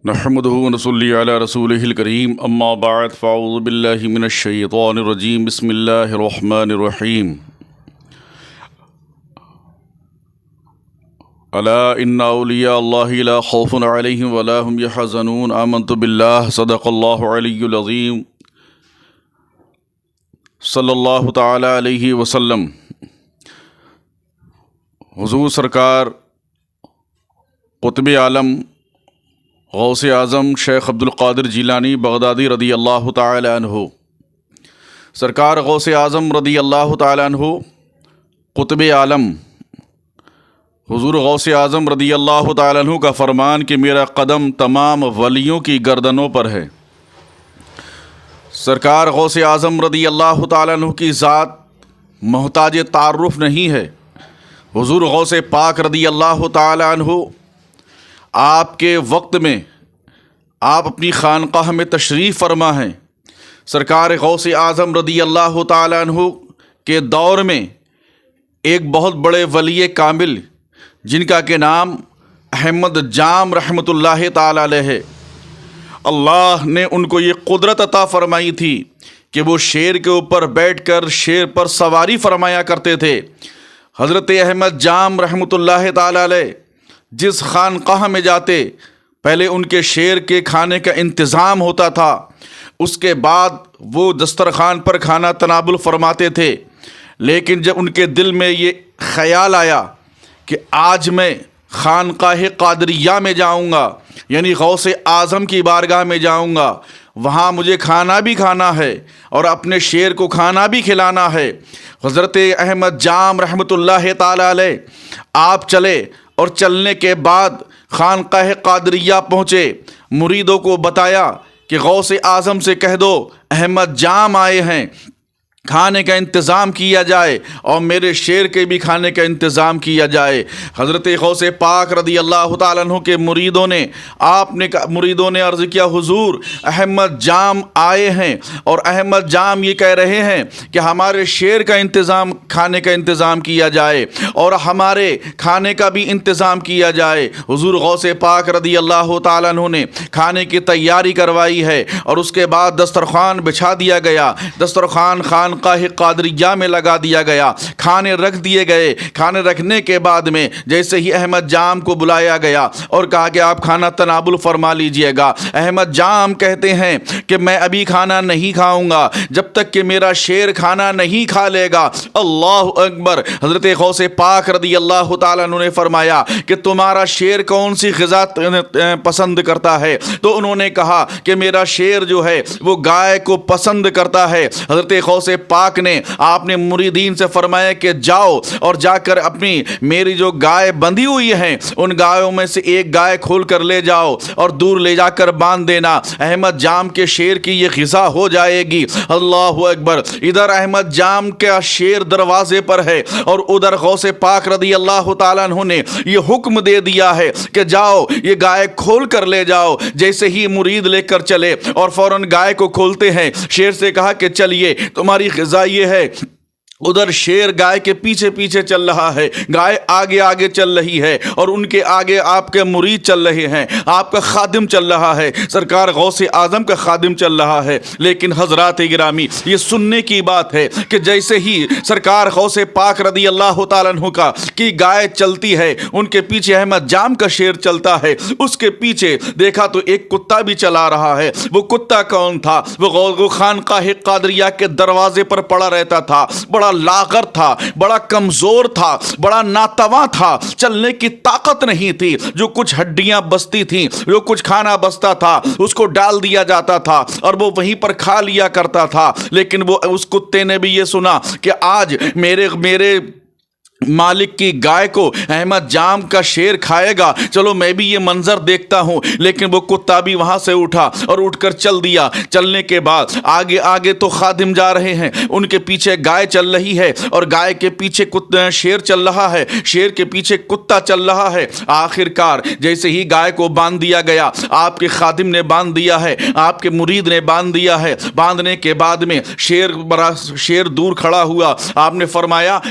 نحمده ونصلي على رسوله الكريم اما بعد فاعوذ بالله من الشيطان الرجيم بسم الله الرحمن الرحيم الا ان اولیاء اللہ لا خوف علیہم ولا هم يحزنون آمنت بالله صدق اللہ العلی العظیم صلی اللہ تعالی علیہ وسلم۔ حضور سرکار قطب عالم غوث اعظم شیخ عبد القادر جیلانی بغدادی رضی اللہ تعالی عنہ، سرکار غوث اعظم رضی اللہ تعالی عنہ قطب عالم حضور غوث اعظم رضی اللہ تعالی عنہ کا فرمان کہ میرا قدم تمام ولیوں کی گردنوں پر ہے۔ سرکار غوث اعظم رضی اللہ تعالی عنہ کی ذات محتاج تعارف نہیں ہے۔ حضور غوث پاک رضی اللہ تعالی عنہ آپ کے وقت میں آپ اپنی خانقاہ میں تشریف فرما ہیں۔ سرکار غوث اعظم رضی اللہ تعالی عنہ کے دور میں ایک بہت بڑے ولی کامل جن کا کہ نام احمد جام رحمۃ اللہ تعالی علیہ ہے، اللہ نے ان کو یہ قدرت عطا فرمائی تھی کہ وہ شیر کے اوپر بیٹھ کر شیر پر سواری فرمایا کرتے تھے۔ حضرت احمد جام رحمۃ اللہ تعالی علیہ جس خانقاہ میں جاتے پہلے ان کے شیر کے کھانے کا انتظام ہوتا تھا، اس کے بعد وہ دسترخوان پر کھانا تناول فرماتے تھے۔ لیکن جب ان کے دل میں یہ خیال آیا کہ آج میں خانقاہ قادریہ میں جاؤں گا، یعنی غوث اعظم کی بارگاہ میں جاؤں گا، وہاں مجھے کھانا بھی کھانا ہے اور اپنے شیر کو کھانا بھی کھلانا ہے، حضرت احمد جام رحمۃ اللہ تعالی علیہ آپ چلے اور چلنے کے بعد خانقاہ قادریہ پہنچے۔ مریدوں کو بتایا کہ غوث اعظم سے کہہ دو احمد جام آئے ہیں، کھانے کا انتظام کیا جائے اور میرے شیر کے بھی کھانے کا انتظام کیا جائے۔ حضرت غوث پاک رضی اللہ تعالیٰ عنہ کے مریدوں نے عرض کیا حضور احمد جام آئے ہیں اور احمد جام یہ کہہ رہے ہیں کہ ہمارے شیر کا انتظام کھانے کا انتظام کیا جائے اور ہمارے کھانے کا بھی انتظام کیا جائے۔ حضور غوث پاک رضی اللہ تعالیٰ عنہ نے کھانے کی تیاری کروائی ہے اور اس کے بعد دسترخوان بچھا دیا گیا، دسترخوان خانقاہ قادریہ میں لگا دیا گیا، کھانے رکھ دیے گئے۔ کھانے رکھنے کے بعد میں جیسے ہی احمد جام کو بلایا گیا اور کہا کہ آپ کھانا تناول فرما لیجئے گا، احمد جام کہتے ہیں کہ میں ابھی کھانا نہیں کھاؤں گا جب تک کہ میرا شیر کھانا نہیں کھا لے گا۔ اللہ اکبر۔ حضرت غوث پاک رضی اللہ تعالیٰ عنہ نے فرمایا کہ تمہارا شیر کون سی غذا پسند کرتا ہے؟ تو انہوں نے کہا کہ میرا شیر جو ہے وہ گائے کو پسند کرتا ہے۔ حضرت غوث پاک نے آپ نے مریدین سے فرمایا کہ جاؤ اور جا کر اپنی میری جو گائے بندھی ہوئی ہیں ان گایوں میں سے ایک گائے کھول کر لے جاؤ اور دور لے جا کر باندھ دینا، احمد جام کے شیر کی یہ غذا ہو جائے گی۔ اللہ اکبر۔ ادھر احمد جام کا شیر دروازے پر ہے اور ادھر غوث پاک رضی اللہ تعالیٰ عنہ نے یہ حکم دے دیا ہے کہ جاؤ یہ گائے کھول کر لے جاؤ۔ جیسے ہی مرید لے کر چلے اور فوراً گائے کو کھولتے ہیں، شیر سے کہا کہ چلیے تمہاری غذا یہ ہے۔ ادھر شیر گائے کے پیچھے پیچھے چل رہا ہے، گائے آگے آگے چل رہی ہے اور ان کے آگے آپ کے مرید چل رہے ہیں، آپ کا خادم چل رہا ہے، سرکار غوث اعظم کا خادم چل رہا ہے۔ لیکن حضرات گرامی یہ سننے کی بات ہے کہ جیسے ہی سرکار غوث پاک رضی اللہ تعالیٰ عنہ کا کی گائے چلتی ہے، ان کے پیچھے احمد جام کا شیر چلتا ہے، اس کے پیچھے دیکھا تو ایک کتا بھی چلا رہا ہے۔ وہ کتا کون تھا؟ وہ خانقاہ قادریہ کے دروازے پر پڑا رہتا تھا، بڑا لاغر تھا، بڑا کمزور تھا، بڑا ناتواں تھا، چلنے کی طاقت نہیں تھی، جو کچھ ہڈیاں بستی تھیں، جو کچھ کھانا بستا تھا اس کو ڈال دیا جاتا تھا اور وہ وہیں پر کھا لیا کرتا تھا۔ لیکن وہ اس کتے نے بھی یہ سنا کہ آج میرے مالک کی گائے کو احمد جام کا شیر کھائے گا، چلو میں بھی یہ منظر دیکھتا ہوں۔ لیکن وہ کتا بھی وہاں سے اٹھا اور اٹھ کر چل دیا۔ چلنے کے بعد آگے آگے تو خادم جا رہے ہیں، ان کے پیچھے گائے چل رہی ہے اور گائے کے پیچھے شیر چل رہا ہے، شیر کے پیچھے کتا چل رہا ہے۔ آخر کار جیسے ہی گائے کو باندھ دیا گیا، آپ کے خادم نے باندھ دیا ہے، آپ کے مرید نے باندھ دیا ہے۔ باندھنے کے بعد میں شیر دور کھڑا ہوا۔ آپ نے فرمایا